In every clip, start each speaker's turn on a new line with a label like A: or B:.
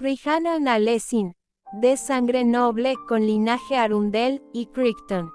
A: Rihanna Alessin, de sangre noble con linaje Arundel y Crichton.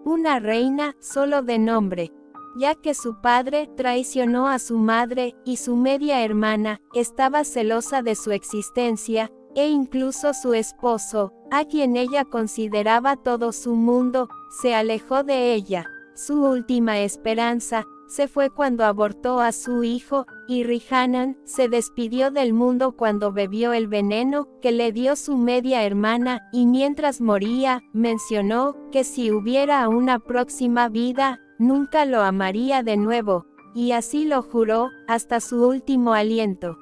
A: Una reina solo de nombre, ya que su padre traicionó a su madre y su media hermana estaba celosa de su existencia, e incluso su esposo, a quien ella consideraba todo su mundo, se alejó de ella. Su última esperanza se fue cuando abortó a su hijo, y Rihanna se despidió del mundo cuando bebió el veneno que le dio su media hermana, y mientras moría, mencionó que si hubiera una próxima vida, nunca lo amaría de nuevo, y así lo juró, hasta su último aliento.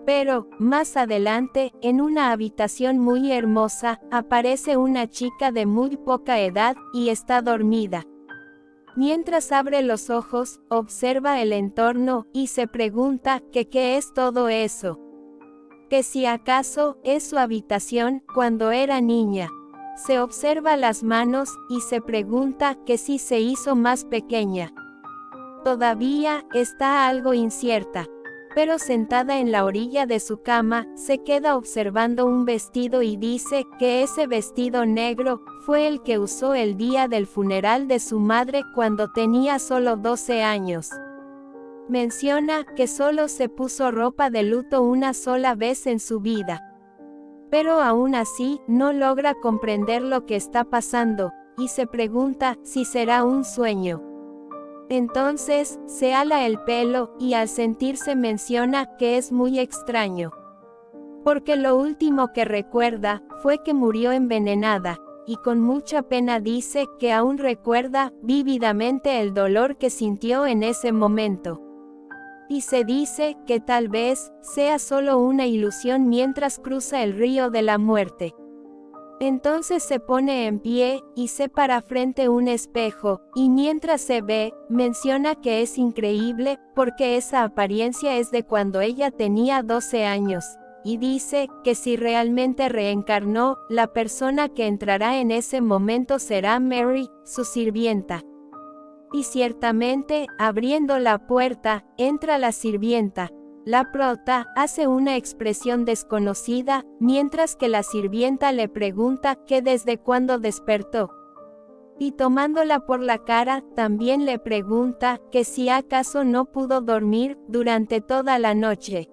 A: Pero, más adelante, en una habitación muy hermosa, aparece una chica de muy poca edad, y está dormida. Mientras abre los ojos, observa el entorno, y se pregunta que qué es todo eso. Que si acaso, es su habitación, cuando era niña. Se observa las manos, y se pregunta que si se hizo más pequeña. Todavía, está algo incierta. Pero sentada en la orilla de su cama, se queda observando un vestido y dice que ese vestido negro fue el que usó el día del funeral de su madre cuando tenía solo 12 años. Menciona que solo se puso ropa de luto una sola vez en su vida. Pero aún así, no logra comprender lo que está pasando, y se pregunta si será un sueño. Entonces, se ala el pelo, y al sentirse menciona que es muy extraño. Porque lo último que recuerda, fue que murió envenenada, y con mucha pena dice que aún recuerda vívidamente el dolor que sintió en ese momento. Y se dice que tal vez sea solo una ilusión mientras cruza el río de la muerte. Entonces se pone en pie, y se para frente a un espejo, y mientras se ve, menciona que es increíble, porque esa apariencia es de cuando ella tenía 12 años, y dice que si realmente reencarnó, la persona que entrará en ese momento será Mary, su sirvienta. Y ciertamente, abriendo la puerta, entra la sirvienta. La prota hace una expresión desconocida, mientras que la sirvienta le pregunta que desde cuándo despertó. Y tomándola por la cara, también le pregunta que si acaso no pudo dormir durante toda la noche.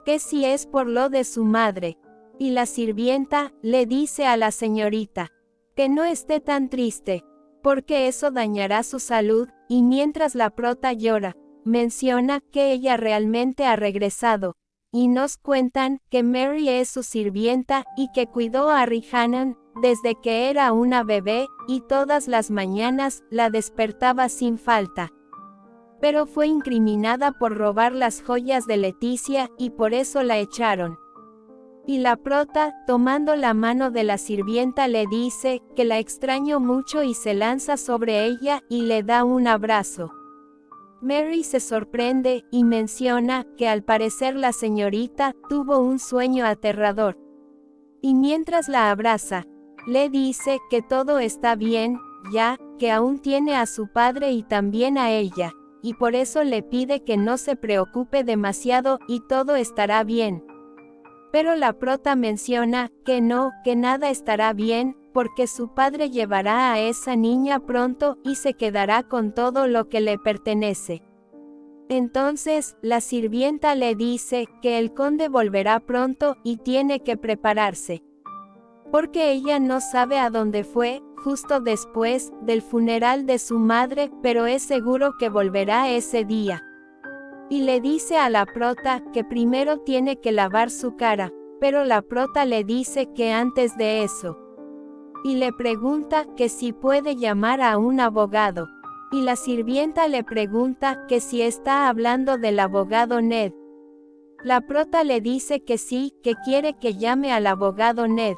A: Que si es por lo de su madre. Y la sirvienta le dice a la señorita que no esté tan triste, porque eso dañará su salud, y mientras la prota llora, menciona que ella realmente ha regresado, y nos cuentan que Mary es su sirvienta y que cuidó a Rihanna desde que era una bebé, y todas las mañanas la despertaba sin falta. Pero fue incriminada por robar las joyas de Leticia, y por eso la echaron. Y la prota, tomando la mano de la sirvienta, le dice que la extrañó mucho y se lanza sobre ella y le da un abrazo. Mary se sorprende, y menciona que al parecer la señorita tuvo un sueño aterrador. Y mientras la abraza, le dice que todo está bien, ya que aún tiene a su padre y también a ella, y por eso le pide que no se preocupe demasiado y todo estará bien. Pero la prota menciona que no, que nada estará bien, porque su padre llevará a esa niña pronto y se quedará con todo lo que le pertenece. Entonces, la sirvienta le dice que el conde volverá pronto y tiene que prepararse. Porque ella no sabe a dónde fue, justo después del funeral de su madre, pero es seguro que volverá ese día. Y le dice a la prota que primero tiene que lavar su cara, pero la prota le dice que antes de eso. Y le pregunta que si puede llamar a un abogado. Y la sirvienta le pregunta que si está hablando del abogado Ned. La prota le dice que sí, que quiere que llame al abogado Ned.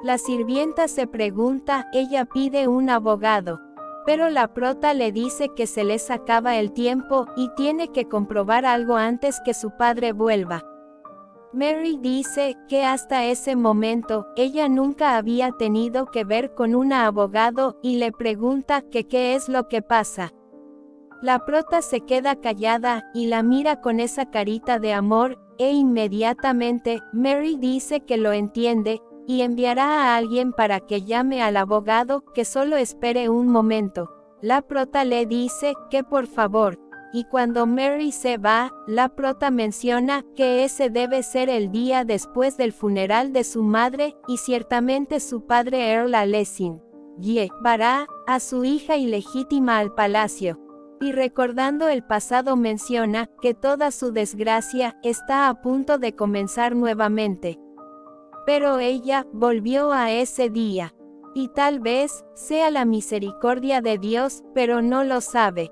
A: La sirvienta se pregunta, ella pide un abogado. Pero la prota le dice que se les acaba el tiempo, y tiene que comprobar algo antes que su padre vuelva. Mary dice que hasta ese momento, ella nunca había tenido que ver con un abogado, y le pregunta que qué es lo que pasa. La prota se queda callada, y la mira con esa carita de amor, inmediatamente, Mary dice que lo entiende, y enviará a alguien para que llame al abogado, que solo espere un momento. La prota le dice que por favor, y cuando Mary se va, la prota menciona que ese debe ser el día después del funeral de su madre, y ciertamente su padre Earl Alessin llevará a su hija ilegítima al palacio. Y recordando el pasado menciona que toda su desgracia está a punto de comenzar nuevamente. Pero ella volvió a ese día. Y tal vez sea la misericordia de Dios, pero no lo sabe.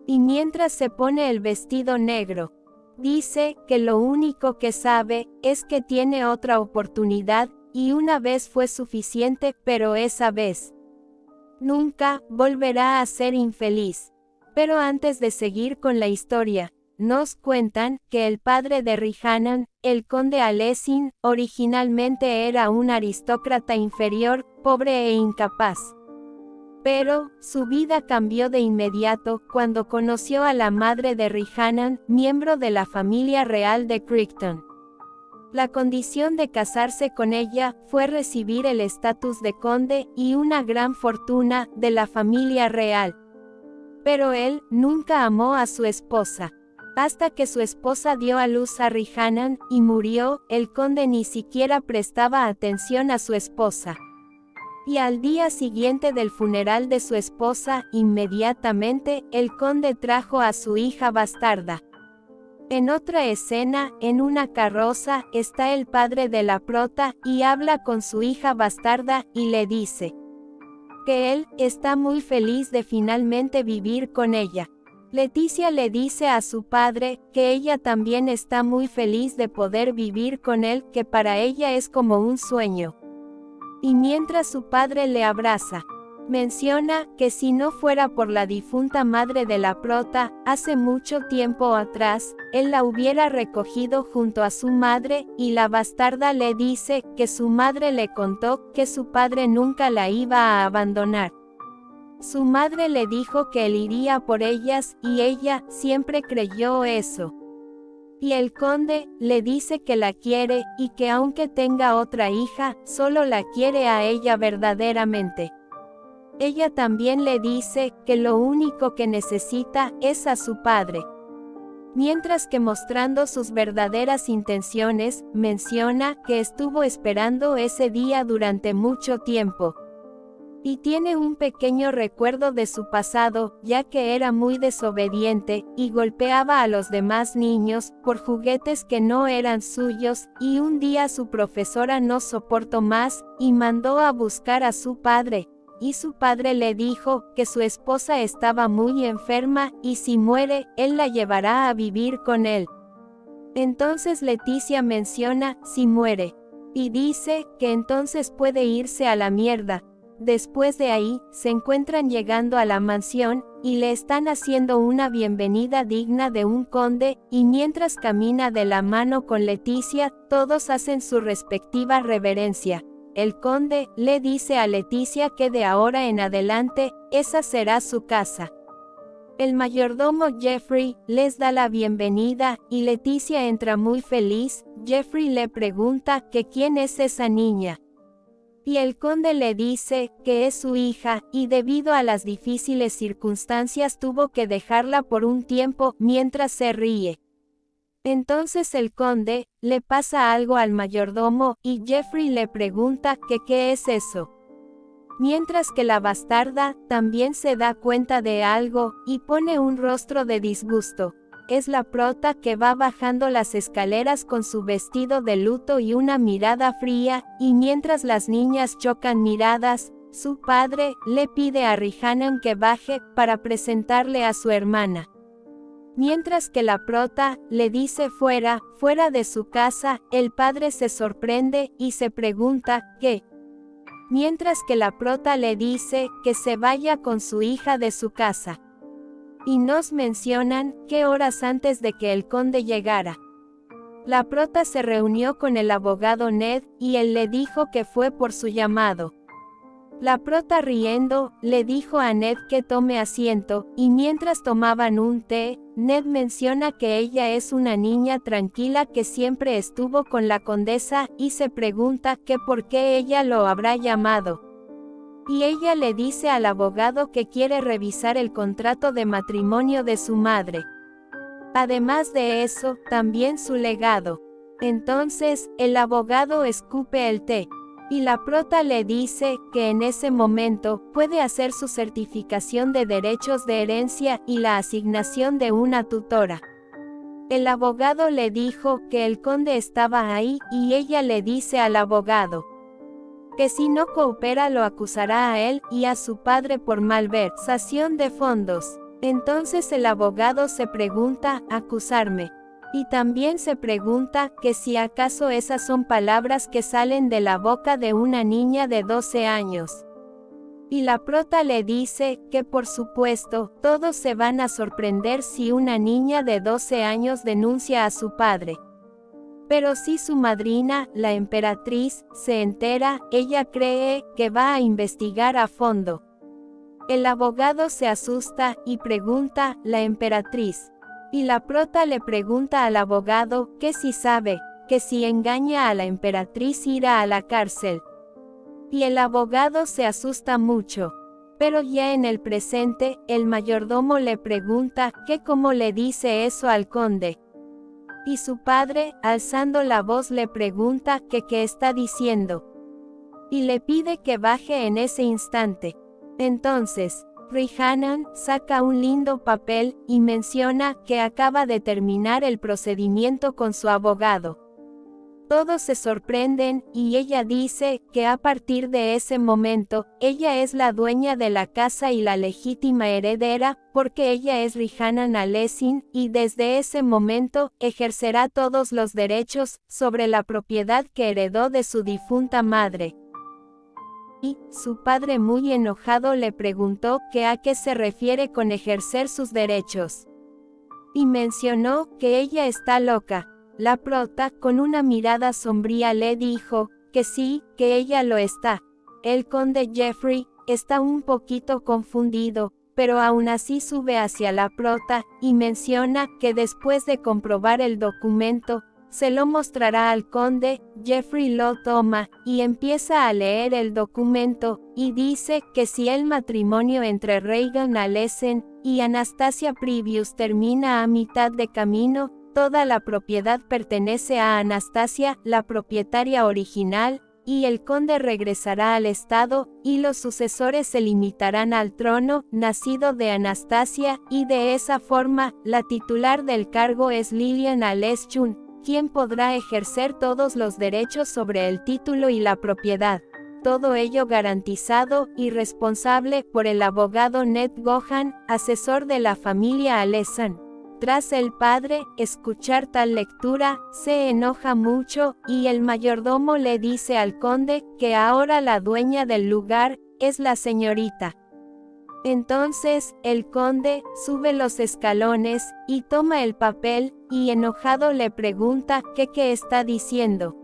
A: Y mientras se pone el vestido negro, dice que lo único que sabe es que tiene otra oportunidad, y una vez fue suficiente, pero esa vez nunca volverá a ser infeliz. Pero antes de seguir con la historia, nos cuentan que el padre de Rihannan, el conde Alessin, originalmente era un aristócrata inferior, pobre e incapaz. Pero, su vida cambió de inmediato cuando conoció a la madre de Rihannan, miembro de la familia real de Crichton. La condición de casarse con ella fue recibir el estatus de conde y una gran fortuna de la familia real. Pero él nunca amó a su esposa. Hasta que su esposa dio a luz a Rihannan y murió, el conde ni siquiera prestaba atención a su esposa. Y al día siguiente del funeral de su esposa, inmediatamente, el conde trajo a su hija bastarda. En otra escena, en una carroza, está el padre de la prota, y habla con su hija bastarda, y le dice que él está muy feliz de finalmente vivir con ella. Leticia le dice a su padre que ella también está muy feliz de poder vivir con él, que para ella es como un sueño. Y mientras su padre le abraza, menciona que si no fuera por la difunta madre de la prota, hace mucho tiempo atrás, él la hubiera recogido junto a su madre, y la bastarda le dice que su madre le contó que su padre nunca la iba a abandonar. Su madre le dijo que él iría por ellas, y ella siempre creyó eso. Y el conde le dice que la quiere, y que aunque tenga otra hija, solo la quiere a ella verdaderamente. Ella también le dice que lo único que necesita es a su padre. Mientras que mostrando sus verdaderas intenciones, menciona que estuvo esperando ese día durante mucho tiempo. Y tiene un pequeño recuerdo de su pasado, ya que era muy desobediente, y golpeaba a los demás niños, por juguetes que no eran suyos, y un día su profesora no soportó más, y mandó a buscar a su padre. Y su padre le dijo que su esposa estaba muy enferma, y si muere, él la llevará a vivir con él. Entonces Leticia menciona, si muere. Y dice que entonces puede irse a la mierda. Después de ahí, se encuentran llegando a la mansión, y le están haciendo una bienvenida digna de un conde, y mientras camina de la mano con Leticia, todos hacen su respectiva reverencia. El conde le dice a Leticia que de ahora en adelante, esa será su casa. El mayordomo Jeffrey les da la bienvenida, y Leticia entra muy feliz. Jeffrey le pregunta que quién es esa niña. Y el conde le dice que es su hija, y debido a las difíciles circunstancias tuvo que dejarla por un tiempo, mientras se ríe. Entonces el conde le pasa algo al mayordomo, y Jeffrey le pregunta que qué es eso. Mientras que la bastarda también se da cuenta de algo, y pone un rostro de disgusto. Es la prota que va bajando las escaleras con su vestido de luto y una mirada fría, y mientras las niñas chocan miradas, su padre le pide a Rihannan que baje para presentarle a su hermana. Mientras que la prota le dice fuera de su casa, el padre se sorprende y se pregunta ¿qué? Mientras que la prota le dice que se vaya con su hija de su casa. Y nos mencionan que horas antes de que el conde llegara, la prota se reunió con el abogado Ned, y él le dijo que fue por su llamado. La prota riendo, le dijo a Ned que tome asiento, y mientras tomaban un té, Ned menciona que ella es una niña tranquila que siempre estuvo con la condesa, y se pregunta que por qué ella lo habrá llamado. Y ella le dice al abogado que quiere revisar el contrato de matrimonio de su madre. Además de eso, también su legado. Entonces, el abogado escupe el té. Y la prota le dice que en ese momento puede hacer su certificación de derechos de herencia y la asignación de una tutora. El abogado le dijo que el conde estaba ahí y ella le dice al abogado que si no coopera lo acusará a él y a su padre por malversación de fondos. Entonces el abogado se pregunta, ¿acusarme? Y también se pregunta que si acaso esas son palabras que salen de la boca de una niña de 12 años. Y la prota le dice que por supuesto, todos se van a sorprender si una niña de 12 años denuncia a su padre. Pero si su madrina, la emperatriz, se entera, ella cree que va a investigar a fondo. El abogado se asusta y pregunta, ¿la emperatriz? Y la prota le pregunta al abogado que si sabe, que si engaña a la emperatriz irá a la cárcel. Y el abogado se asusta mucho. Pero ya en el presente, el mayordomo le pregunta que cómo le dice eso al conde. Y su padre, alzando la voz, le pregunta que qué está diciendo. Y le pide que baje en ese instante. Entonces, Rihannan saca un lindo papel y menciona que acaba de terminar el procedimiento con su abogado. Todos se sorprenden y ella dice que a partir de ese momento, ella es la dueña de la casa y la legítima heredera, porque ella es Rihannan Alesin y desde ese momento ejercerá todos los derechos sobre la propiedad que heredó de su difunta madre. Y, su padre muy enojado le preguntó que a qué se refiere con ejercer sus derechos. Y mencionó que ella está loca. La prota, con una mirada sombría, le dijo que sí, que ella lo está. El conde Jeffrey está un poquito confundido, pero aún así sube hacia la prota y menciona que después de comprobar el documento, se lo mostrará al conde. Jeffrey lo toma y empieza a leer el documento y dice que si el matrimonio entre Regan Alesen y Anastasia Previous termina a mitad de camino, toda la propiedad pertenece a Anastasia, la propietaria original, y el conde regresará al estado, y los sucesores se limitarán al trono, nacido de Anastasia, y de esa forma, la titular del cargo es Lilian Aleschun, quien podrá ejercer todos los derechos sobre el título y la propiedad. Todo ello garantizado y responsable por el abogado Ned Gohan, asesor de la familia Alesan. Tras el padre escuchar tal lectura, se enoja mucho, y el mayordomo le dice al conde que ahora la dueña del lugar es la señorita. Entonces, el conde sube los escalones y toma el papel, y enojado le pregunta que qué está diciendo.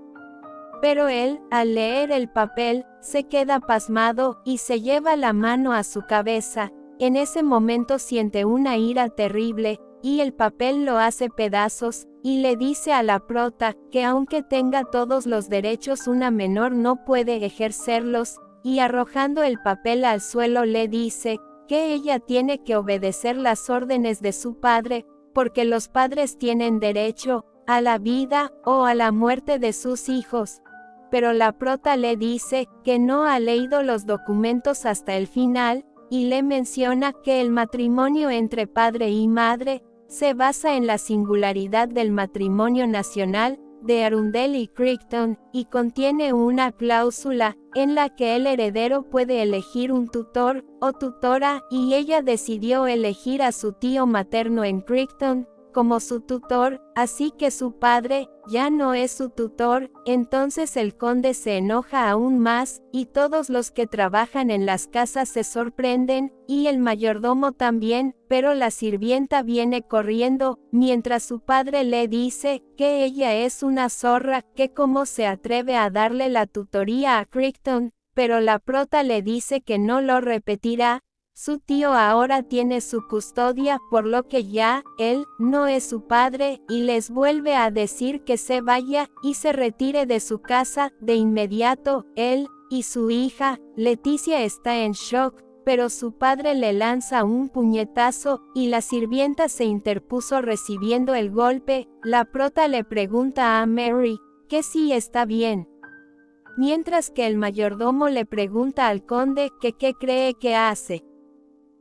A: Pero él, al leer el papel, se queda pasmado y se lleva la mano a su cabeza. En ese momento siente una ira terrible, y el papel lo hace pedazos, y le dice a la prota que aunque tenga todos los derechos una menor no puede ejercerlos, y arrojando el papel al suelo le dice que ella tiene que obedecer las órdenes de su padre, porque los padres tienen derecho a la vida o a la muerte de sus hijos. Pero la prota le dice que no ha leído los documentos hasta el final, y le menciona que el matrimonio entre padre y madre se basa en la singularidad del matrimonio nacional de Arundel y Crichton, y contiene una cláusula en la que el heredero puede elegir un tutor o tutora, y ella decidió elegir a su tío materno en Crichton como su tutor, así que su padre ya no es su tutor. Entonces el conde se enoja aún más, y todos los que trabajan en las casas se sorprenden, y el mayordomo también, pero la sirvienta viene corriendo, mientras su padre le dice que ella es una zorra, que cómo se atreve a darle la tutoría a Crichton, pero la prota le dice que no lo repetirá. Su tío ahora tiene su custodia, por lo que ya, él, no es su padre, y les vuelve a decir que se vaya, y se retire de su casa. De inmediato, él, y su hija, Leticia está en shock, pero su padre le lanza un puñetazo, y la sirvienta se interpuso recibiendo el golpe. La prota le pregunta a Mary, que si está bien. Mientras que el mayordomo le pregunta al conde que qué cree que hace.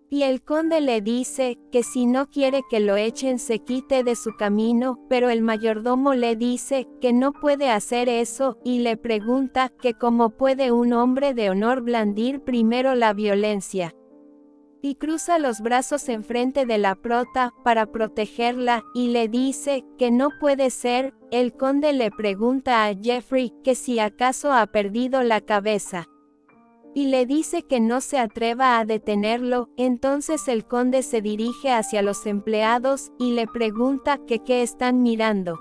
A: Y el conde le dice que si no quiere que lo echen se quite de su camino, pero el mayordomo le dice que no puede hacer eso, y le pregunta que cómo puede un hombre de honor blandir primero la violencia. Y cruza los brazos enfrente de la prota para protegerla, y le dice que no puede ser. El conde le pregunta a Jeffrey que si acaso ha perdido la cabeza. Y le dice que no se atreva a detenerlo. Entonces el conde se dirige hacia los empleados, y le pregunta que qué están mirando.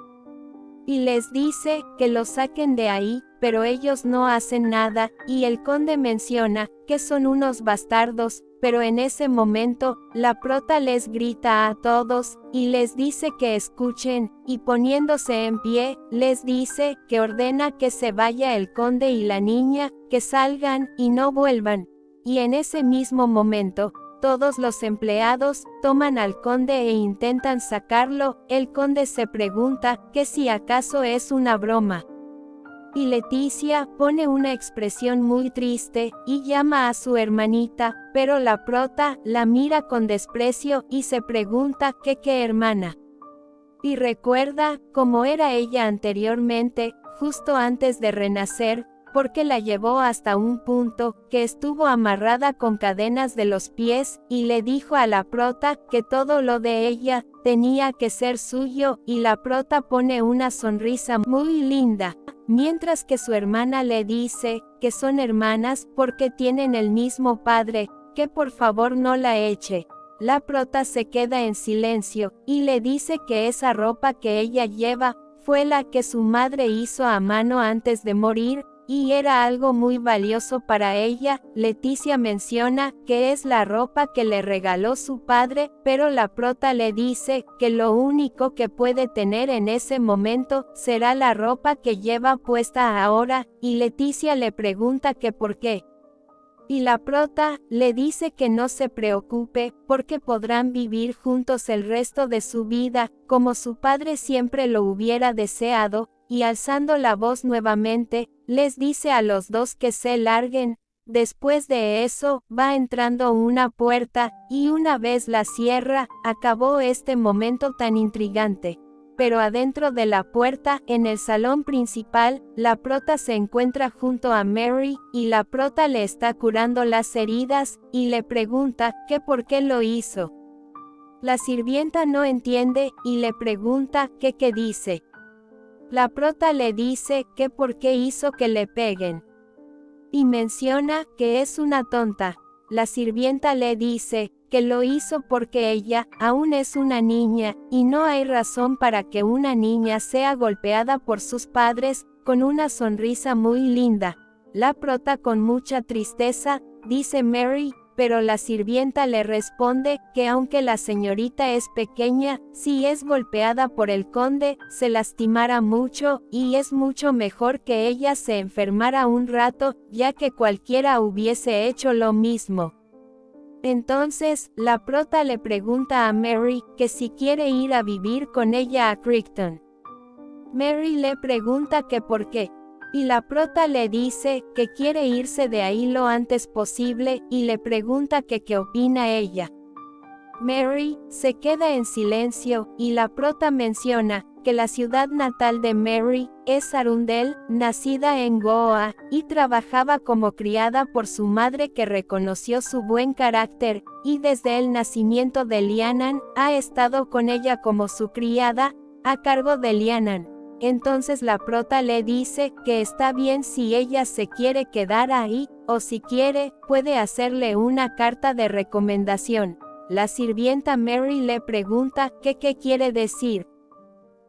A: Y les dice que lo saquen de ahí, pero ellos no hacen nada, y el conde menciona que son unos bastardos, pero en ese momento, la prota les grita a todos, y les dice que escuchen, y poniéndose en pie, les dice que ordena que se vaya el conde y la niña, que salgan, y no vuelvan. Y en ese mismo momento, todos los empleados toman al conde e intentan sacarlo. El conde se pregunta que si acaso es una broma. Y Leticia pone una expresión muy triste, y llama a su hermanita, pero la prota la mira con desprecio, y se pregunta que qué hermana. Y recuerda cómo era ella anteriormente, justo antes de renacer, porque la llevó hasta un punto, que estuvo amarrada con cadenas de los pies, y le dijo a la prota que todo lo de ella tenía que ser suyo, y la prota pone una sonrisa muy linda, mientras que su hermana le dice que son hermanas porque tienen el mismo padre, que por favor no la eche. La prota se queda en silencio, y le dice que esa ropa que ella lleva fue la que su madre hizo a mano antes de morir, y era algo muy valioso para ella. Leticia menciona que es la ropa que le regaló su padre, pero la prota le dice que lo único que puede tener en ese momento será la ropa que lleva puesta ahora, y Leticia le pregunta que por qué. Y la prota le dice que no se preocupe, porque podrán vivir juntos el resto de su vida, como su padre siempre lo hubiera deseado, y alzando la voz nuevamente, les dice a los dos que se larguen. Después de eso, va entrando una puerta, y una vez la cierra, acabó este momento tan intrigante. Pero adentro de la puerta, en el salón principal, la prota se encuentra junto a Mary, y la prota le está curando las heridas, y le pregunta que por qué lo hizo. La sirvienta no entiende, y le pregunta que qué dice. La prota le dice que por qué hizo que le peguen. Y menciona que es una tonta. La sirvienta le dice que lo hizo porque ella aún es una niña, y no hay razón para que una niña sea golpeada por sus padres. Con una sonrisa muy linda, la prota con mucha tristeza, dice Mary, pero la sirvienta le responde que aunque la señorita es pequeña, si es golpeada por el conde, se lastimará mucho, y es mucho mejor que ella se enfermara un rato, ya que cualquiera hubiese hecho lo mismo. Entonces, la prota le pregunta a Mary que si quiere ir a vivir con ella a Crichton. Mary le pregunta que por qué. Y la prota le dice que quiere irse de ahí lo antes posible, y le pregunta que qué opina ella. Mary se queda en silencio, y la prota menciona que la ciudad natal de Mary es Arundel, nacida en Goa, y trabajaba como criada por su madre que reconoció su buen carácter, y desde el nacimiento de Lianan, ha estado con ella como su criada, a cargo de Lianan. Entonces la prota le dice que está bien si ella se quiere quedar ahí, o si quiere, puede hacerle una carta de recomendación. La sirvienta Mary le pregunta que qué quiere decir.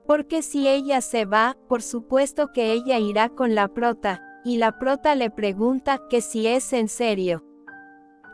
A: Porque si ella se va, por supuesto que ella irá con la prota, y la prota le pregunta que si es en serio.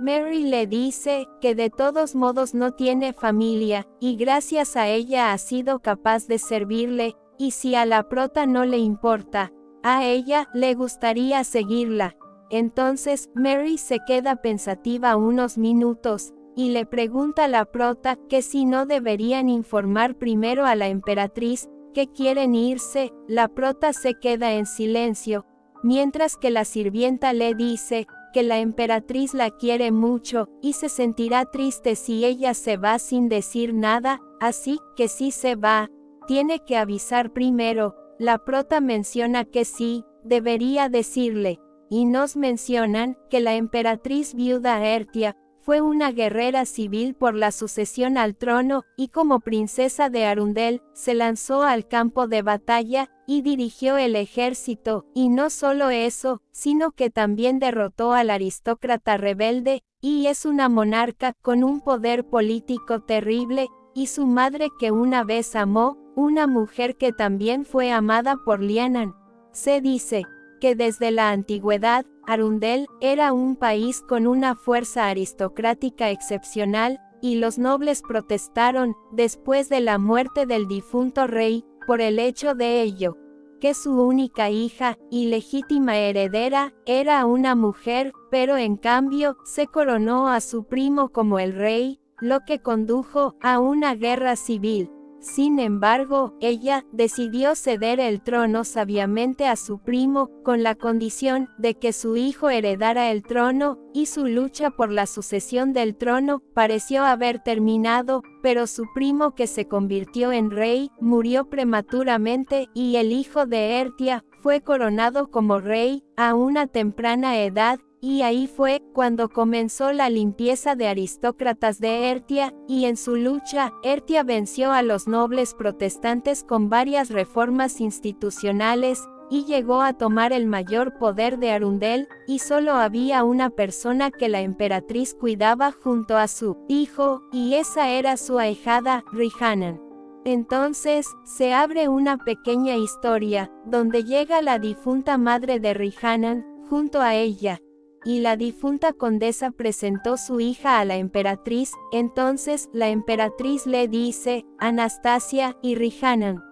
A: Mary le dice que de todos modos no tiene familia, y gracias a ella ha sido capaz de servirle, y si a la prota no le importa, a ella le gustaría seguirla. Entonces Mary se queda pensativa unos minutos, y le pregunta a la prota que si no deberían informar primero a la emperatriz que quieren irse. La prota se queda en silencio, mientras que la sirvienta le dice que la emperatriz la quiere mucho, y se sentirá triste si ella se va sin decir nada, así que si se va, tiene que avisar primero. La prota menciona que sí, debería decirle, y nos mencionan que la emperatriz viuda Ertia fue una guerrera civil por la sucesión al trono, y como princesa de Arundel, se lanzó al campo de batalla, y dirigió el ejército, y no solo eso, sino que también derrotó al aristócrata rebelde, y es una monarca con un poder político terrible, y su madre que una vez amó, una mujer que también fue amada por Lianan. Se dice que desde la antigüedad, Arundel era un país con una fuerza aristocrática excepcional, y los nobles protestaron, después de la muerte del difunto rey, por el hecho de ello, que su única hija, y legítima heredera, era una mujer, pero en cambio, se coronó a su primo como el rey, lo que condujo a una guerra civil. Sin embargo, ella decidió ceder el trono sabiamente a su primo, con la condición de que su hijo heredara el trono, y su lucha por la sucesión del trono pareció haber terminado, pero su primo que se convirtió en rey, murió prematuramente, y el hijo de Ertia fue coronado como rey, a una temprana edad. Y ahí fue cuando comenzó la limpieza de aristócratas de Ertia, y en su lucha, Ertia venció a los nobles protestantes con varias reformas institucionales, y llegó a tomar el mayor poder de Arundel, y solo había una persona que la emperatriz cuidaba junto a su hijo, y esa era su ahijada, Rihannan. Entonces, se abre una pequeña historia, donde llega la difunta madre de Rihannan, junto a ella. Y la difunta condesa presentó su hija a la emperatriz. Entonces la emperatriz le dice, Anastasia y Rihannan,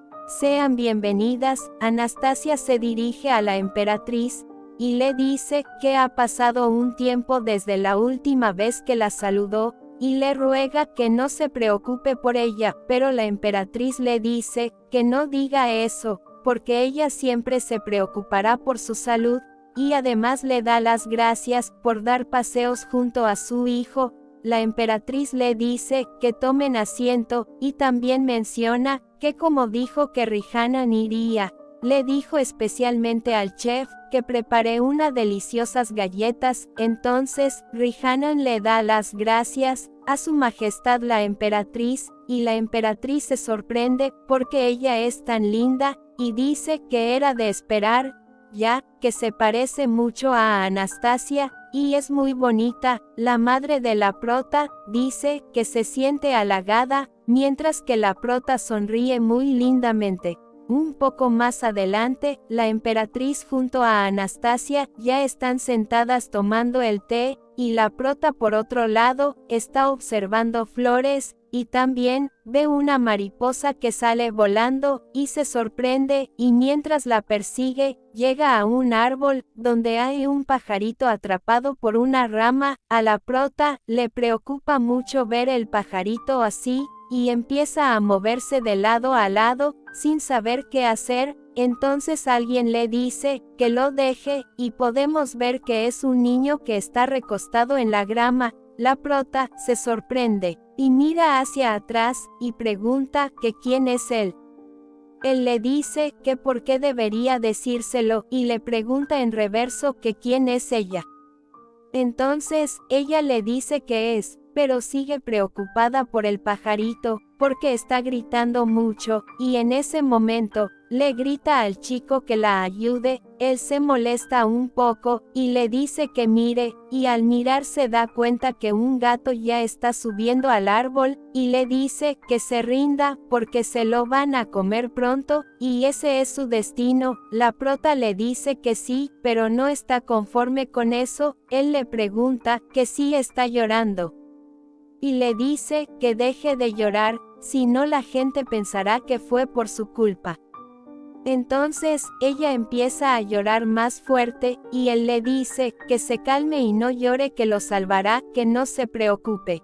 A: sean bienvenidas. Anastasia se dirige a la emperatriz, y le dice que ha pasado un tiempo desde la última vez que la saludó, y le ruega que no se preocupe por ella, pero la emperatriz le dice que no diga eso, porque ella siempre se preocupará por su salud, y además le da las gracias por dar paseos junto a su hijo. La emperatriz le dice que tomen asiento, y también menciona que como dijo que Rihannan iría, le dijo especialmente al chef que prepare unas deliciosas galletas. Entonces Rihannan le da las gracias a su majestad la emperatriz, y la emperatriz se sorprende porque ella es tan linda, y dice que era de esperar, ya que se parece mucho a Anastasia, y es muy bonita. La madre de la prota dice que se siente halagada, mientras que la prota sonríe muy lindamente. Un poco más adelante, la emperatriz junto a Anastasia ya están sentadas tomando el té, y la prota por otro lado, está observando flores, y también ve una mariposa que sale volando, y se sorprende, y mientras la persigue, llega a un árbol, donde hay un pajarito atrapado por una rama. A la prota le preocupa mucho ver el pajarito así, y empieza a moverse de lado a lado, sin saber qué hacer. Entonces alguien le dice que lo deje, y podemos ver que es un niño que está recostado en la grama. La prota se sorprende, y mira hacia atrás, y pregunta que quién es él. Él le dice que por qué debería decírselo, y le pregunta en reverso que quién es ella. Entonces, ella le dice que es pero sigue preocupada por el pajarito, porque está gritando mucho, y en ese momento, le grita al chico que la ayude. Él se molesta un poco, y le dice que mire, y al mirar se da cuenta que un gato ya está subiendo al árbol, y le dice que se rinda, porque se lo van a comer pronto, y ese es su destino. La prota le dice que sí, pero no está conforme con eso. Él le pregunta que sí está llorando, y le dice que deje de llorar, si no la gente pensará que fue por su culpa. Entonces, ella empieza a llorar más fuerte, y él le dice que se calme y no llore, que lo salvará, que no se preocupe.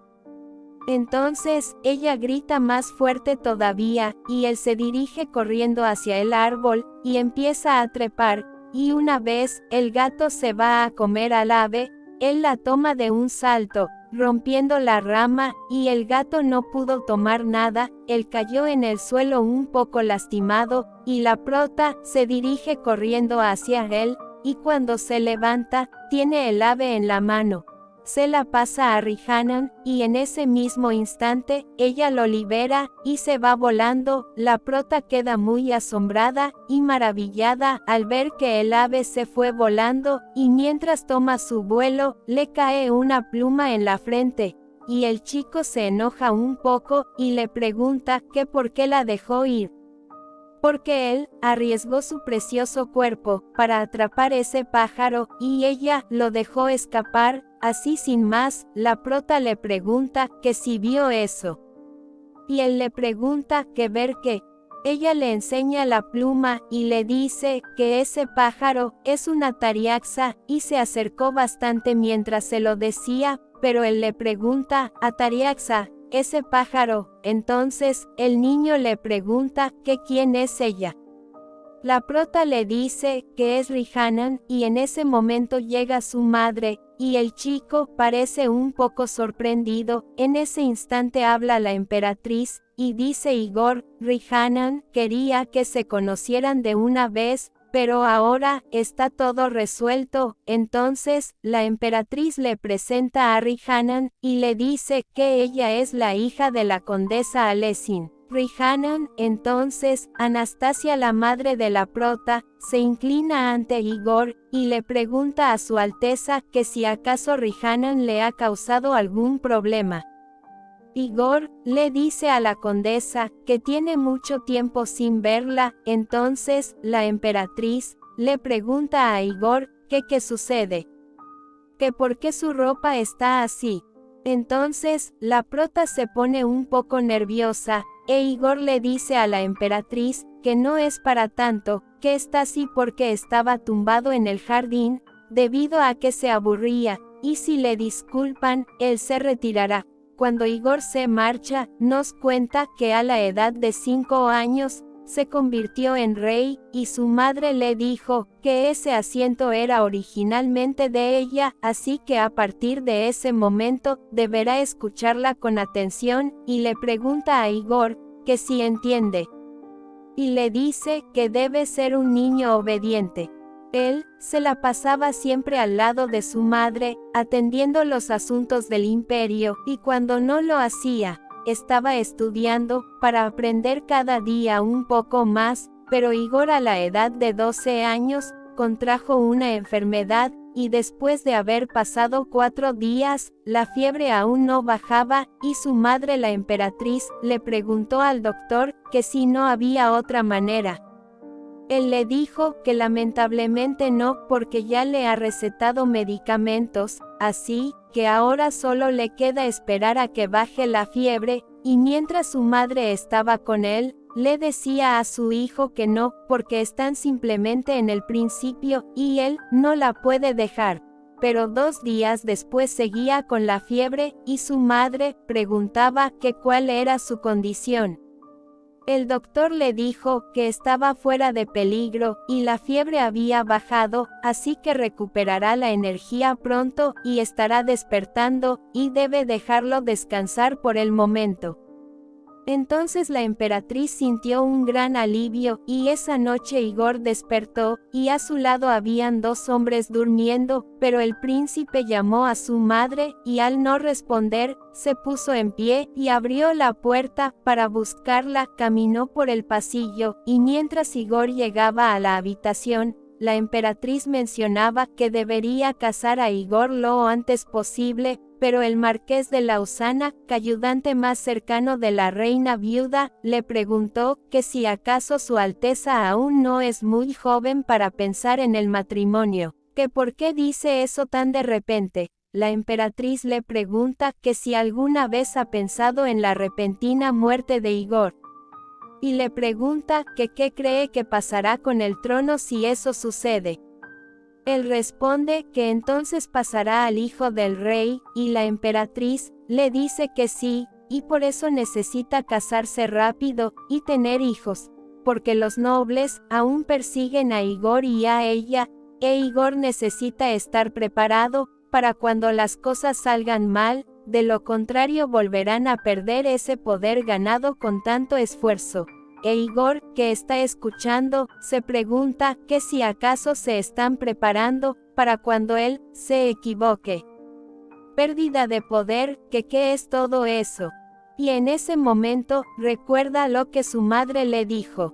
A: Entonces, ella grita más fuerte todavía, y él se dirige corriendo hacia el árbol, y empieza a trepar, y una vez, el gato se va a comer al ave, él la toma de un salto, rompiendo la rama, y el gato no pudo tomar nada. Él cayó en el suelo un poco lastimado, y la prota se dirige corriendo hacia él, y cuando se levanta, tiene el ave en la mano. Se la pasa a Rihanna, y en ese mismo instante, ella lo libera, y se va volando. La prota queda muy asombrada y maravillada al ver que el ave se fue volando, y mientras toma su vuelo, le cae una pluma en la frente, y el chico se enoja un poco, y le pregunta que por qué la dejó ir. Porque él arriesgó su precioso cuerpo para atrapar ese pájaro, y ella lo dejó escapar, así sin más. La prota le pregunta que si vio eso. Y él le pregunta que ver qué. Ella le enseña la pluma, y le dice que ese pájaro es una tariaxa, y se acercó bastante mientras se lo decía, pero él le pregunta, Atariaxa, ese pájaro. Entonces, el niño le pregunta que quién es ella. La prota le dice que es Rihanna, y en ese momento llega su madre, y el chico parece un poco sorprendido. En ese instante habla la emperatriz, y dice Igor, Rihanna quería que se conocieran de una vez, pero ahora está todo resuelto. Entonces, la emperatriz le presenta a Rihanna, y le dice que ella es la hija de la condesa Alesin. Rihanna, entonces, Anastasia, la madre de la prota, se inclina ante Igor, y le pregunta a su Alteza que si acaso Rihanna le ha causado algún problema. Igor le dice a la condesa que tiene mucho tiempo sin verla. Entonces, la emperatriz le pregunta a Igor que qué sucede, que por qué su ropa está así. Entonces, la prota se pone un poco nerviosa, e Igor le dice a la emperatriz que no es para tanto, que está así porque estaba tumbado en el jardín, debido a que se aburría, y si le disculpan, él se retirará. Cuando Igor se marcha, nos cuenta que a la edad de 5 años, se convirtió en rey, y su madre le dijo que ese asiento era originalmente de ella, así que a partir de ese momento, deberá escucharla con atención, y le pregunta a Igor que si entiende. Y le dice que debe ser un niño obediente. Él se la pasaba siempre al lado de su madre, atendiendo los asuntos del imperio, y cuando no lo hacía, estaba estudiando, para aprender cada día un poco más, pero Igor a la edad de 12 años, contrajo una enfermedad, y después de haber pasado 4 días, la fiebre aún no bajaba, y su madre la emperatriz, le preguntó al doctor, que si no había otra manera. Él le dijo que lamentablemente no, porque ya le ha recetado medicamentos, así que ahora solo le queda esperar a que baje la fiebre, y mientras su madre estaba con él, le decía a su hijo que no, porque están simplemente en el principio, y él no la puede dejar. Pero 2 días después seguía con la fiebre, y su madre preguntaba que cuál era su condición. El doctor le dijo que estaba fuera de peligro, y la fiebre había bajado, así que recuperará la energía pronto, y estará despertando, y debe dejarlo descansar por el momento. Entonces la emperatriz sintió un gran alivio, y esa noche Igor despertó, y a su lado habían 2 hombres durmiendo, pero el príncipe llamó a su madre, y al no responder, se puso en pie, y abrió la puerta, para buscarla, caminó por el pasillo, y mientras Igor llegaba a la habitación, la emperatriz mencionaba que debería casar a Igor lo antes posible, pero el marqués de Lausana, ayudante más cercano de la reina viuda, le preguntó que si acaso su Alteza aún no es muy joven para pensar en el matrimonio, que por qué dice eso tan de repente. La emperatriz le pregunta que si alguna vez ha pensado en la repentina muerte de Igor. Y le pregunta que qué cree que pasará con el trono si eso sucede. Él responde que entonces pasará al hijo del rey, y la emperatriz le dice que sí, y por eso necesita casarse rápido, y tener hijos, porque los nobles aún persiguen a Igor y a ella, e Igor necesita estar preparado, para cuando las cosas salgan mal, de lo contrario volverán a perder ese poder ganado con tanto esfuerzo. E Igor, que está escuchando, se pregunta que si acaso se están preparando, para cuando él se equivoque. Pérdida de poder, que qué es todo eso. Y en ese momento, recuerda lo que su madre le dijo.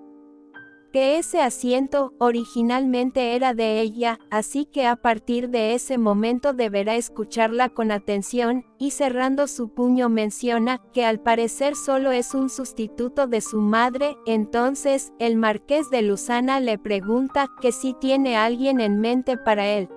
A: Que ese asiento, originalmente era de ella, así que a partir de ese momento deberá escucharla con atención, y cerrando su puño menciona, que al parecer solo es un sustituto de su madre. Entonces, el marqués de Lausana le pregunta, que si tiene alguien en mente para él.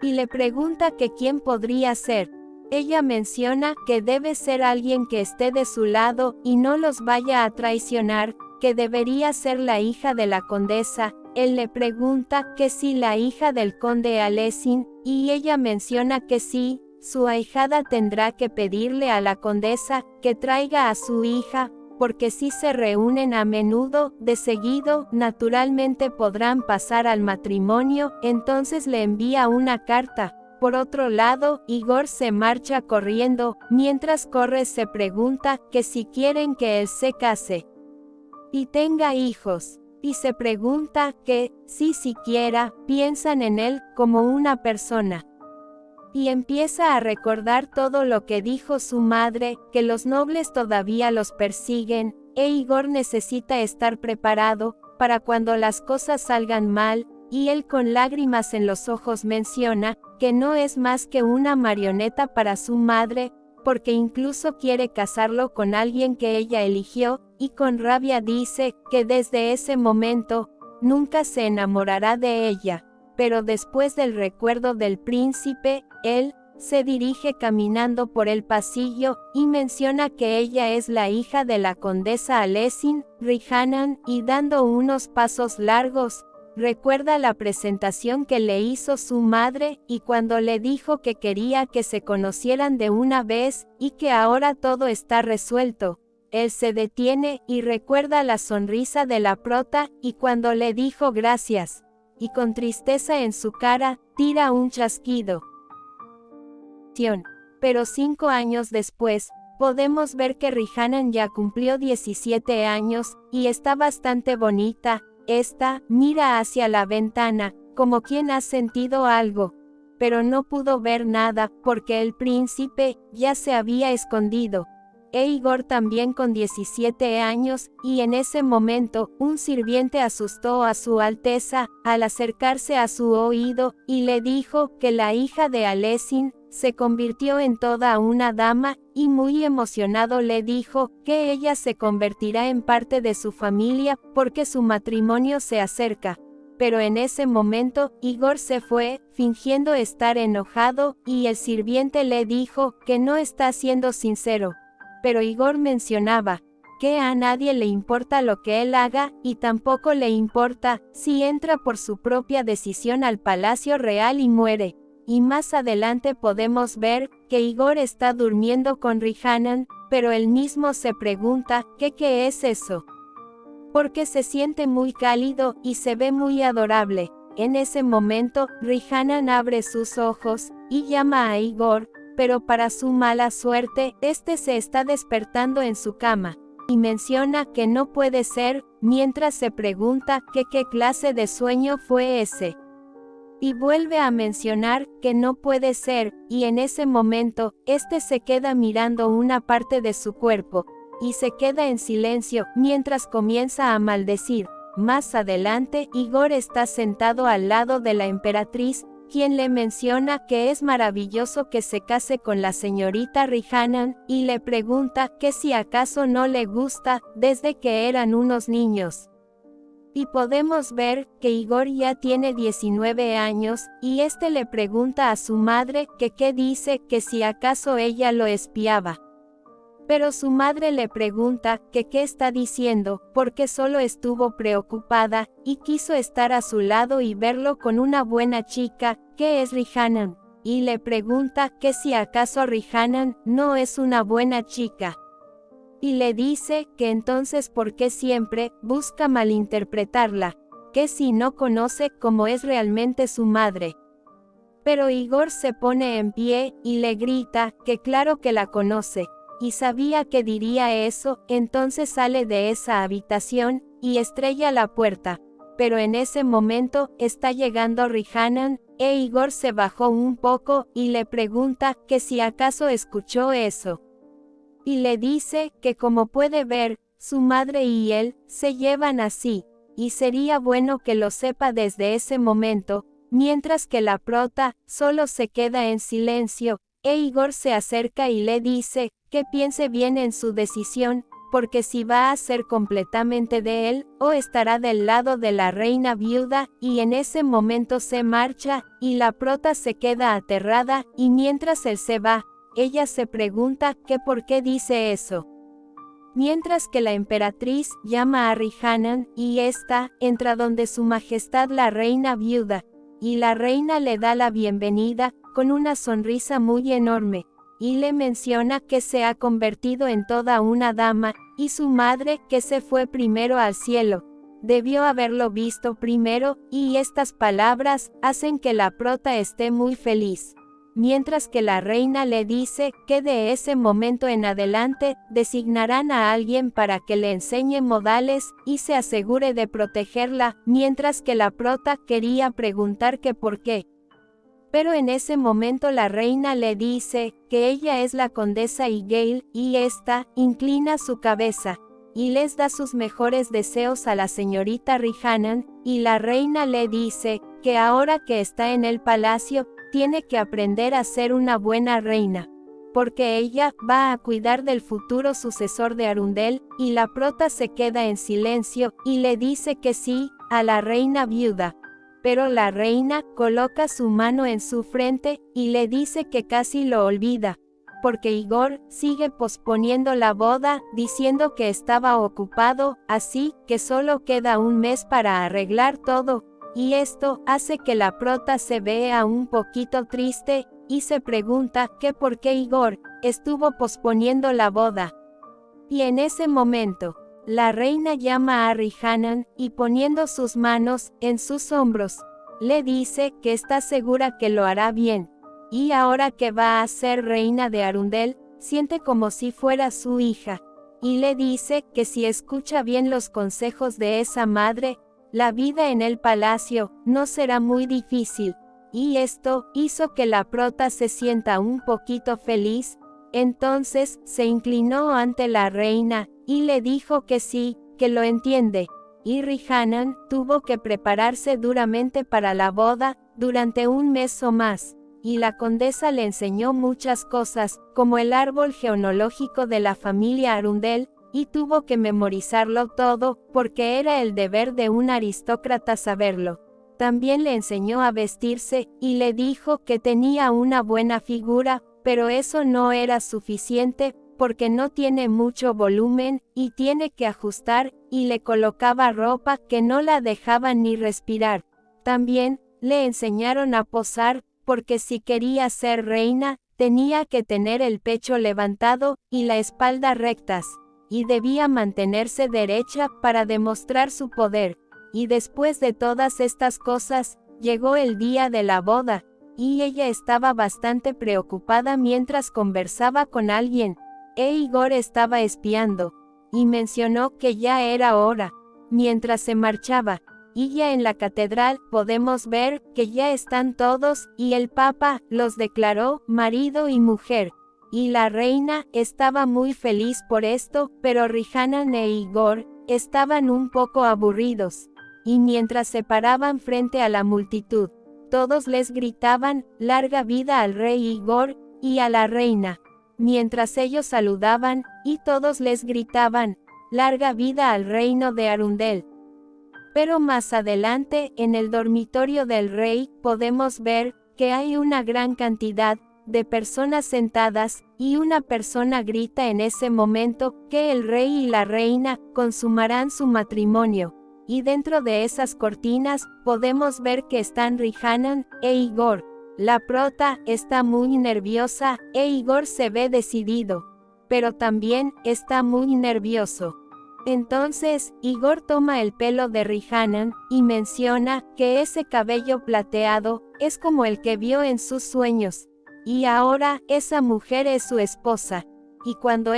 A: Y le pregunta que quién podría ser. Ella menciona, que debe ser alguien que esté de su lado, y no los vaya a traicionar, que debería ser la hija de la condesa. Él le pregunta que si la hija del conde Alesin, y ella menciona que sí, su ahijada tendrá que pedirle a la condesa que traiga a su hija, porque si se reúnen a menudo, de seguido, naturalmente podrán pasar al matrimonio. Entonces le envía una carta. Por otro lado, Igor se marcha corriendo, mientras corre se pregunta que si quieren que él se case y tenga hijos, y se pregunta que, si siquiera, piensan en él como una persona. Y empieza a recordar todo lo que dijo su madre, que los nobles todavía los persiguen, e Igor necesita estar preparado, para cuando las cosas salgan mal, y él con lágrimas en los ojos menciona, que no es más que una marioneta para su madre, porque incluso quiere casarlo con alguien que ella eligió, y con rabia dice, que desde ese momento, nunca se enamorará de ella. Pero después del recuerdo del príncipe, él se dirige caminando por el pasillo, y menciona que ella es la hija de la condesa Alesin, Rihannan, y dando unos pasos largos, recuerda la presentación que le hizo su madre, y cuando le dijo que quería que se conocieran de una vez, y que ahora todo está resuelto. Él se detiene, y recuerda la sonrisa de la prota, y cuando le dijo gracias, y con tristeza en su cara, tira un chasquido. Pero 5 años después, podemos ver que Rihannan ya cumplió 17 años, y está bastante bonita. Esta mira hacia la ventana, como quien ha sentido algo, pero no pudo ver nada, porque el príncipe ya se había escondido. E Igor también con 17 años, y en ese momento, un sirviente asustó a su Alteza, al acercarse a su oído, y le dijo que la hija de Alesin se convirtió en toda una dama, y muy emocionado le dijo que ella se convertirá en parte de su familia, porque su matrimonio se acerca. Pero en ese momento, Igor se fue, fingiendo estar enojado, y el sirviente le dijo que no está siendo sincero. Pero Igor mencionaba que a nadie le importa lo que él haga, y tampoco le importa si entra por su propia decisión al palacio real y muere. Y más adelante podemos ver que Igor está durmiendo con Rihannan, pero él mismo se pregunta ¿qué es eso? Porque se siente muy cálido y se ve muy adorable. En ese momento, Rihannan abre sus ojos y llama a Igor, pero para su mala suerte, este se está despertando en su cama. y menciona que no puede ser, mientras se pregunta que qué clase de sueño fue ese. Y vuelve a mencionar que no puede ser, y en ese momento, este se queda mirando una parte de su cuerpo, y se queda en silencio, mientras comienza a maldecir. Más adelante, Igor está sentado al lado de la emperatriz, quien le menciona que es maravilloso que se case con la señorita Rihannan, y le pregunta que si acaso no le gusta, desde que eran unos niños. Y podemos ver que Igor ya tiene 19 años, y este le pregunta a su madre que qué dice, que si acaso ella lo espiaba. Pero su madre le pregunta que qué está diciendo, porque solo estuvo preocupada, y quiso estar a su lado y verlo con una buena chica, que es Rihannan. Y le pregunta que si acaso Rihannan no es una buena chica. Y le dice que entonces por qué siempre busca malinterpretarla, que si no conoce cómo es realmente su madre. Pero Igor se pone en pie, y le grita que claro que la conoce. Y sabía que diría eso, entonces sale de esa habitación, y estrella la puerta. Pero en ese momento, está llegando Rihannan, e Igor se bajó un poco, y le pregunta que si acaso escuchó eso. Y le dice que como puede ver, su madre y él, se llevan así, y sería bueno que lo sepa desde ese momento, mientras que la prota, solo se queda en silencio, e Igor se acerca y le dice, que piense bien en su decisión, porque si va a ser completamente de él, o estará del lado de la reina viuda, y en ese momento se marcha, y la prota se queda aterrada, y mientras él se va, ella se pregunta que por qué dice eso. Mientras que la emperatriz llama a Rihannan, y ésta entra donde su majestad la reina viuda, y la reina le da la bienvenida, con una sonrisa muy enorme, y le menciona que se ha convertido en toda una dama, y su madre, que se fue primero al cielo, debió haberlo visto primero, y estas palabras hacen que la prota esté muy feliz. Mientras que la reina le dice que de ese momento en adelante, designarán a alguien para que le enseñe modales, y se asegure de protegerla, mientras que la prota quería preguntar que por qué. Pero en ese momento la reina le dice que ella es la condesa Abigail, y ésta inclina su cabeza, y les da sus mejores deseos a la señorita Rihannan, y la reina le dice que ahora que está en el palacio, tiene que aprender a ser una buena reina, porque ella va a cuidar del futuro sucesor de Arundel, y la prota se queda en silencio, y le dice que sí, a la reina viuda. Pero la reina coloca su mano en su frente, y le dice que casi lo olvida, porque Igor sigue posponiendo la boda, diciendo que estaba ocupado, así que solo queda un mes para arreglar todo. Y esto hace que la prota se vea un poquito triste, y se pregunta que por qué Igor estuvo posponiendo la boda. Y en ese momento, la reina llama a Rihannan, y poniendo sus manos en sus hombros, le dice que está segura que lo hará bien, y ahora que va a ser reina de Arundel, siente como si fuera su hija, y le dice que si escucha bien los consejos de esa madre, la vida en el palacio no será muy difícil, y esto hizo que la prota se sienta un poquito feliz. Entonces se inclinó ante la reina, y le dijo que sí, que lo entiende, y Rihannan tuvo que prepararse duramente para la boda, durante un mes o más, y la condesa le enseñó muchas cosas, como el árbol genealógico de la familia Arundel, y tuvo que memorizarlo todo, porque era el deber de un aristócrata saberlo. También le enseñó a vestirse, y le dijo que tenía una buena figura, pero eso no era suficiente, porque no tiene mucho volumen, y tiene que ajustar, y le colocaba ropa que no la dejaba ni respirar. También, le enseñaron a posar, porque si quería ser reina, tenía que tener el pecho levantado, y la espalda rectas, y debía mantenerse derecha para demostrar su poder. Y después de todas estas cosas, llegó el día de la boda, y ella estaba bastante preocupada mientras conversaba con alguien. Igor estaba espiando, y mencionó que ya era hora. Mientras se marchaba, y ya en la catedral podemos ver que ya están todos, y el Papa los declaró marido y mujer. Y la reina estaba muy feliz por esto, pero Rihanna e Igor estaban un poco aburridos. Y mientras se paraban frente a la multitud, todos les gritaban, larga vida al rey Igor, y a la reina. Mientras ellos saludaban, y todos les gritaban, larga vida al reino de Arundel. Pero más adelante, en el dormitorio del rey, podemos ver que hay una gran cantidad de personas sentadas, y una persona grita en ese momento que el rey y la reina consumarán su matrimonio. Y dentro de esas cortinas, podemos ver que están Rihanna e Igor. La prota está muy nerviosa, e Igor se ve decidido. Pero también está muy nervioso. Entonces, Igor toma el pelo de Rihanna, y menciona que ese cabello plateado es como el que vio en sus sueños. Y ahora, esa mujer es su esposa. Y cuando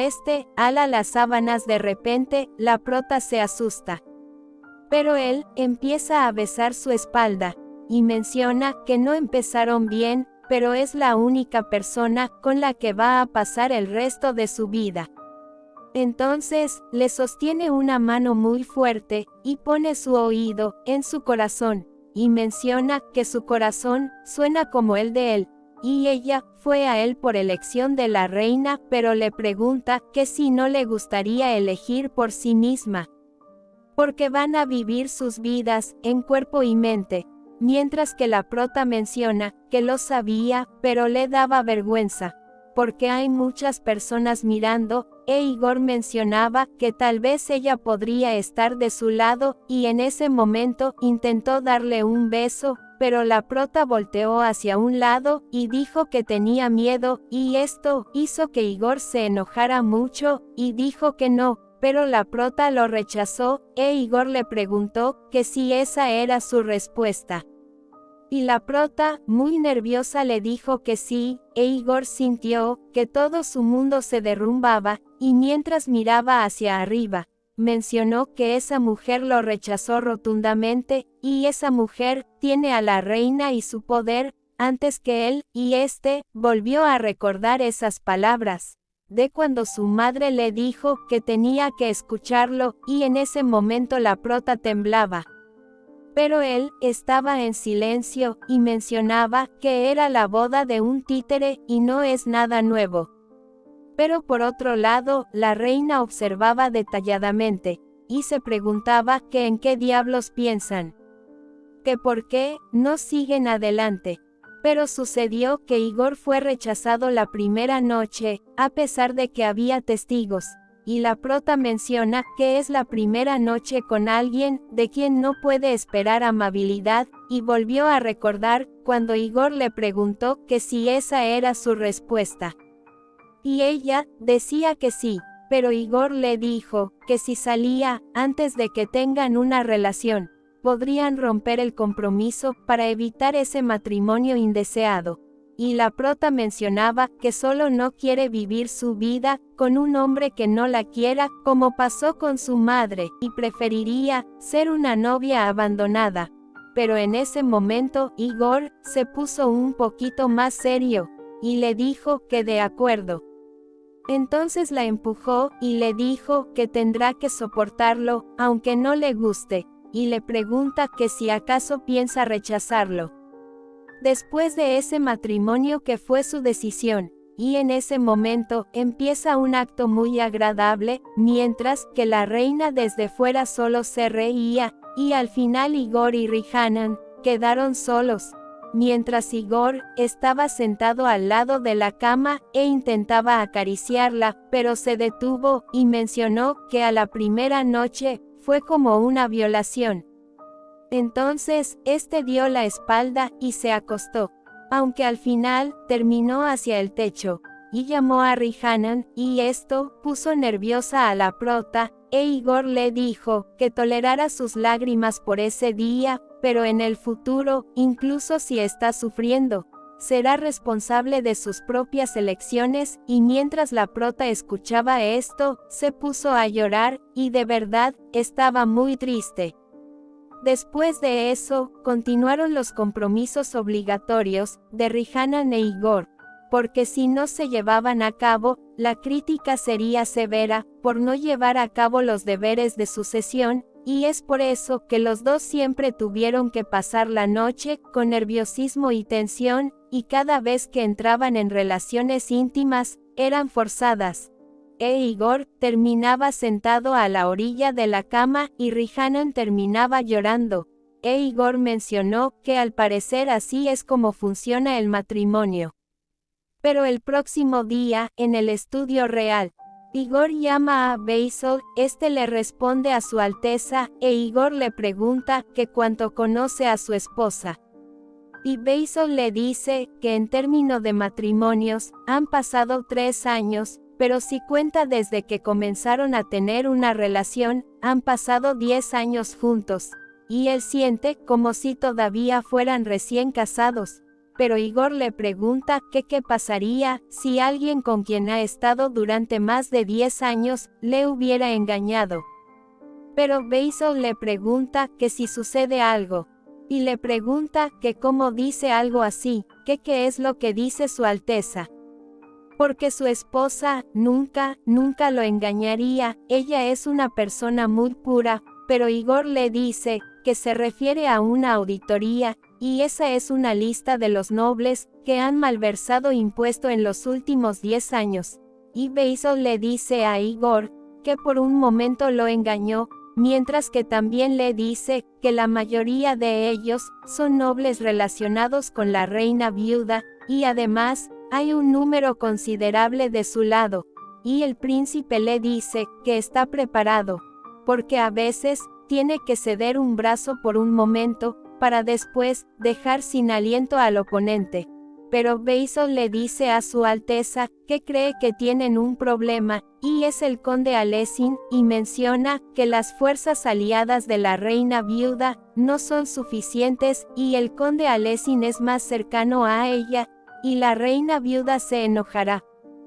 A: ala las sábanas de repente, la prota se asusta. Pero él empieza a besar su espalda, y menciona que no empezaron bien, pero es la única persona con la que va a pasar el resto de su vida. Entonces, le sostiene una mano muy fuerte, y pone su oído en su corazón, y menciona que su corazón suena como el de él. Y ella fue a él por elección de la reina, pero le pregunta que si no le gustaría elegir por sí misma. Porque van a vivir sus vidas en cuerpo y mente, mientras que la prota menciona que lo sabía, pero le daba vergüenza, porque hay muchas personas mirando, e Igor mencionaba que tal vez ella podría estar de su lado, y en ese momento intentó darle un beso, pero la prota volteó hacia un lado, y dijo que tenía miedo, y esto hizo que Igor se enojara mucho, y dijo que no, pero la prota lo rechazó, e Igor le preguntó que si esa era su respuesta. Y la prota, muy nerviosa, le dijo que sí, e Igor sintió que todo su mundo se derrumbaba, y mientras miraba hacia arriba, mencionó que esa mujer lo rechazó rotundamente, y esa mujer tiene a la reina y su poder, antes que él, y volvió a recordar esas palabras de cuando su madre le dijo que tenía que escucharlo, y en ese momento la prota temblaba. Pero él estaba en silencio, y mencionaba que era la boda de un títere, y no es nada nuevo. Pero por otro lado, la reina observaba detalladamente, y se preguntaba que en qué diablos piensan. Que por qué no siguen adelante. Pero sucedió que Igor fue rechazado la primera noche, a pesar de que había testigos. Y la prota menciona que es la primera noche con alguien de quien no puede esperar amabilidad, y volvió a recordar cuando Igor le preguntó que si esa era su respuesta. Y ella decía que sí, pero Igor le dijo que si salía antes de que tengan una relación, podrían romper el compromiso para evitar ese matrimonio indeseado. Y la prota mencionaba que solo no quiere vivir su vida con un hombre que no la quiera, como pasó con su madre, y preferiría ser una novia abandonada. Pero en ese momento, Igor se puso un poquito más serio, y le dijo que de acuerdo. Entonces la empujó, y le dijo que tendrá que soportarlo, aunque no le guste, y le pregunta que si acaso piensa rechazarlo. Después de ese matrimonio que fue su decisión, y en ese momento empieza un acto muy agradable, mientras que la reina desde fuera solo se reía, y al final Igor y Rihanna quedaron solos. Mientras Igor estaba sentado al lado de la cama e intentaba acariciarla, pero se detuvo, y mencionó que a la primera noche fue como una violación. Entonces, dio la espalda y se acostó, aunque al final terminó hacia el techo, y llamó a Rihanna, y esto puso nerviosa a la prota, e Igor le dijo que tolerara sus lágrimas por ese día, pero en el futuro, incluso si está sufriendo, será responsable de sus propias elecciones, y mientras la prota escuchaba esto, se puso a llorar, y de verdad, estaba muy triste. Después de eso, continuaron los compromisos obligatorios de Rihannan e Igor, porque si no se llevaban a cabo, la crítica sería severa, por no llevar a cabo los deberes de sucesión, y es por eso que los dos siempre tuvieron que pasar la noche, con nerviosismo y tensión, y cada vez que entraban en relaciones íntimas, eran forzadas. Igor terminaba sentado a la orilla de la cama y Rihannan terminaba llorando. Igor mencionó que al parecer así es como funciona el matrimonio. Pero el próximo día, en el estudio real, Igor llama a Basil, este le responde a su Alteza, Igor le pregunta que cuánto conoce a su esposa. Y Basil le dice que en términos de matrimonios, han pasado 3 años, pero si cuenta desde que comenzaron a tener una relación, han pasado 10 años juntos, y él siente como si todavía fueran recién casados. Pero Igor le pregunta que qué pasaría si alguien con quien ha estado durante más de 10 años, le hubiera engañado. Pero Basil le pregunta que si sucede algo, y le pregunta que cómo dice algo así, que qué es lo que dice su Alteza. Porque su esposa, nunca lo engañaría, ella es una persona muy pura, pero Igor le dice, que se refiere a una auditoría, y esa es una lista de los nobles, que han malversado impuesto en los últimos 10 años. Y Basil le dice a Igor, que por un momento lo engañó, mientras que también le dice, que la mayoría de ellos, son nobles relacionados con la reina viuda, y además, hay un número considerable de su lado, y el príncipe le dice, que está preparado, porque a veces, tiene que ceder un brazo por un momento, para después, dejar sin aliento al oponente. Pero Basil le dice a su Alteza, que cree que tienen un problema, y es el conde Alesin, y menciona, que las fuerzas aliadas de la reina viuda, no son suficientes, y el conde Alesin es más cercano a ella, y la reina viuda se enojará.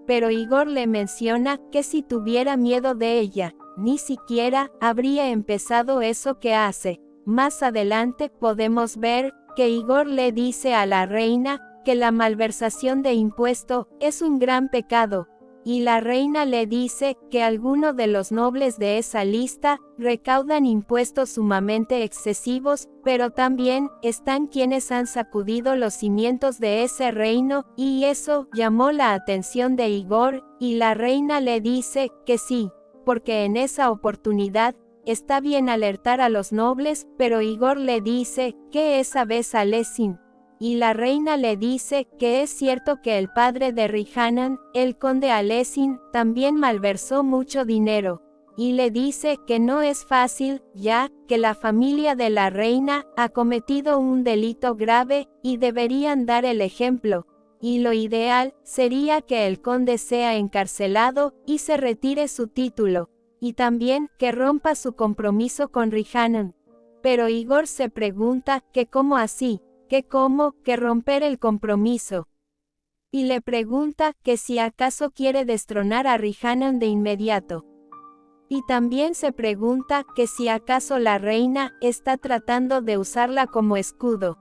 A: Pero Igor le menciona, que si tuviera miedo de ella, ni siquiera, habría empezado eso que hace. Más adelante podemos ver, que Igor le dice a la reina, que la malversación de impuesto, es un gran pecado, y la reina le dice, que algunos de los nobles de esa lista, recaudan impuestos sumamente excesivos, pero también, están quienes han sacudido los cimientos de ese reino, y eso, llamó la atención de Igor, y la reina le dice, que sí, porque en esa oportunidad, está bien alertar a los nobles, pero Igor le dice, que esa vez Alesin. Y la reina le dice, que es cierto que el padre de Rihannan, el conde Alesin, también malversó mucho dinero. Y le dice que no es fácil, ya, que la familia de la reina, ha cometido un delito grave, y deberían dar el ejemplo. Y lo ideal, sería que el conde sea encarcelado, y se retire su título. Y también, que rompa su compromiso con Rihannan. Pero Igor se pregunta, que cómo así, que cómo, que romper el compromiso. Y le pregunta, que si acaso quiere destronar a Rihannan de inmediato. Y también se pregunta, que si acaso la reina, está tratando de usarla como escudo.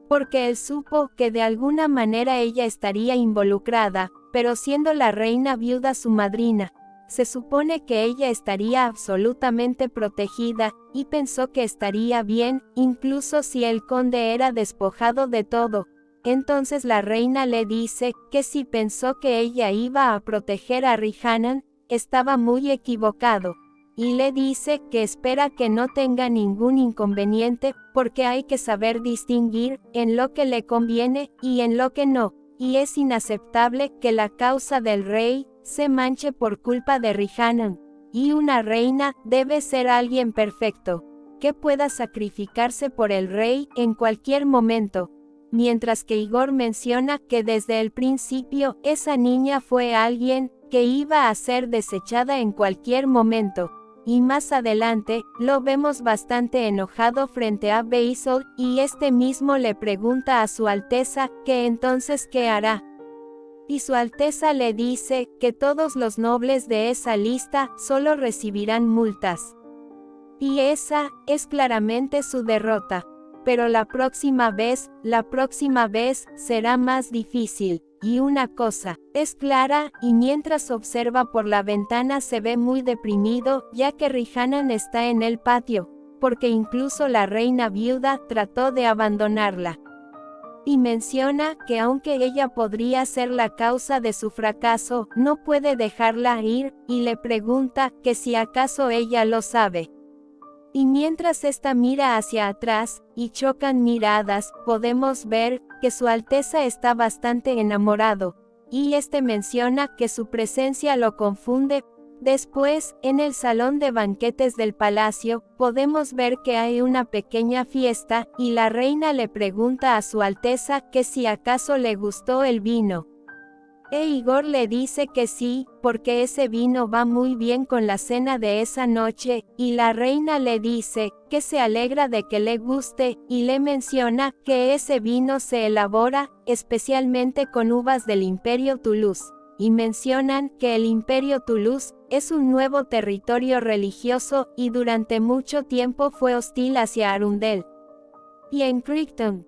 A: Porque él supo, que de alguna manera ella estaría involucrada, pero siendo la reina viuda su madrina, se supone que ella estaría absolutamente protegida, y pensó que estaría bien, incluso si el conde era despojado de todo. Entonces la reina le dice, que si pensó que ella iba a proteger a Rihannan, estaba muy equivocado. Y le dice, que espera que no tenga ningún inconveniente, porque hay que saber distinguir, en lo que le conviene, y en lo que no. Y es inaceptable, que la causa del rey, se manche por culpa de Rihannan, y una reina, debe ser alguien perfecto, que pueda sacrificarse por el rey, en cualquier momento. Mientras que Igor menciona, que desde el principio, esa niña fue alguien, que iba a ser desechada en cualquier momento. y más adelante, lo vemos bastante enojado frente a Basil, y este mismo le pregunta a su Alteza, que entonces ¿qué hará? Y su Alteza le dice, que todos los nobles de esa lista, solo recibirán multas. Y esa, es claramente su derrota. Pero la próxima vez, será más difícil. Y una cosa, es clara, y mientras observa por la ventana se ve muy deprimido, ya que Rihannan está en el patio, porque incluso la reina viuda trató de abandonarla. Y menciona que aunque ella podría ser la causa de su fracaso, no puede dejarla ir, y le pregunta que si acaso ella lo sabe. Y mientras esta mira hacia atrás, y chocan miradas, podemos ver, que su Alteza está bastante enamorado, y este menciona que su presencia lo confunde. Después, en el salón de banquetes del palacio, podemos ver que hay una pequeña fiesta, y la reina le pregunta a su Alteza que si acaso le gustó el vino. E Igor le dice que sí, porque ese vino va muy bien con la cena de esa noche, y la reina le dice, que se alegra de que le guste, y le menciona, que ese vino se elabora, especialmente con uvas del Imperio Toulouse, y mencionan, que el Imperio Toulouse, es un nuevo territorio religioso, y durante mucho tiempo fue hostil hacia Arundel. Y en Crichton,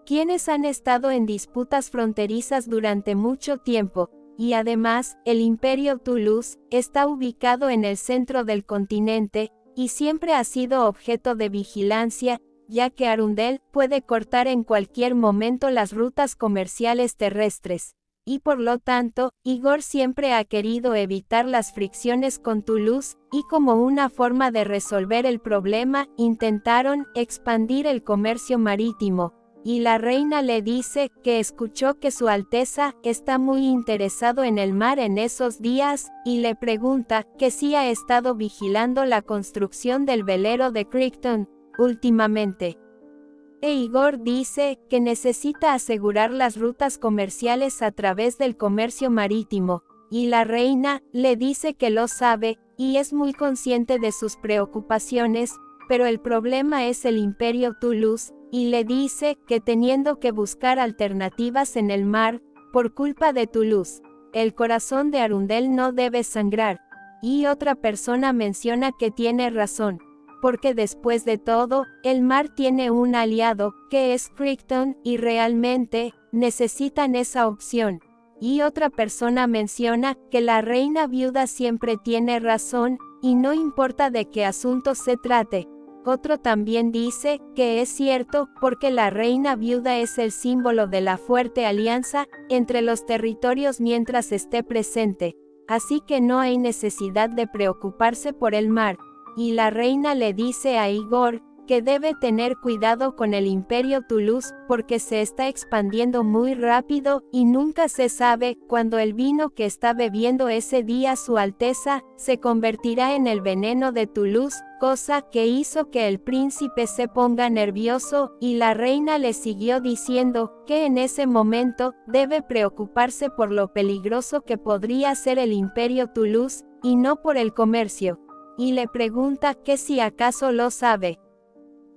A: quienes han estado en disputas fronterizas durante mucho tiempo, y además, el Imperio Toulouse, está ubicado en el centro del continente, y siempre ha sido objeto de vigilancia, ya que Arundel puede cortar en cualquier momento las rutas comerciales terrestres, y por lo tanto, Igor siempre ha querido evitar las fricciones con Toulouse, y como una forma de resolver el problema, intentaron expandir el comercio marítimo. Y la reina le dice, que escuchó que su Alteza, está muy interesado en el mar en esos días, y le pregunta, que si ha estado vigilando la construcción del velero de Crichton, últimamente. E Igor dice, que necesita asegurar las rutas comerciales a través del comercio marítimo, y la reina, le dice que lo sabe, y es muy consciente de sus preocupaciones, pero el problema es el Imperio Toulouse, y le dice, que teniendo que buscar alternativas en el mar, por culpa de Toulouse, el corazón de Arundel no debe sangrar. Y otra persona menciona que tiene razón, porque después de todo, el mar tiene un aliado, que es Crichton, y realmente, necesitan esa opción. Y otra persona menciona, que la reina viuda siempre tiene razón, y no importa de qué asunto se trate. Otro también dice, que es cierto, porque la reina viuda es el símbolo de la fuerte alianza, entre los territorios mientras esté presente, así que no hay necesidad de preocuparse por el mar. Y la reina le dice a Igor, que debe tener cuidado con el Imperio Toulouse, porque se está expandiendo muy rápido, y nunca se sabe, cuando el vino que está bebiendo ese día su Alteza, se convertirá en el veneno de Toulouse, cosa que hizo que el príncipe se ponga nervioso, y la reina le siguió diciendo, que en ese momento, debe preocuparse por lo peligroso que podría ser el Imperio Toulouse, y no por el comercio. Y le pregunta que si acaso lo sabe.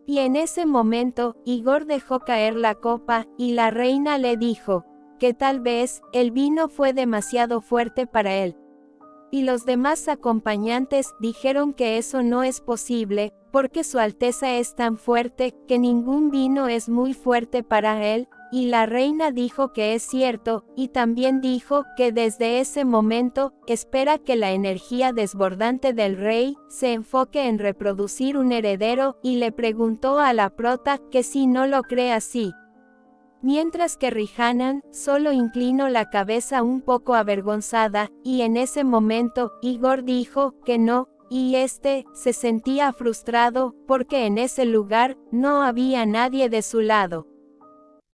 A: Y en ese momento, Igor dejó caer la copa, y la reina le dijo, que tal vez, el vino fue demasiado fuerte para él. Y los demás acompañantes dijeron que eso no es posible, porque su Alteza es tan fuerte, que ningún vino es muy fuerte para él, y la reina dijo que es cierto, y también dijo, que desde ese momento, espera que la energía desbordante del rey, se enfoque en reproducir un heredero, y le preguntó a la prota, que si no lo cree así. Mientras que Rihannan, solo inclinó la cabeza un poco avergonzada, y en ese momento, Igor dijo, que no, y se sentía frustrado, porque en ese lugar, no había nadie de su lado.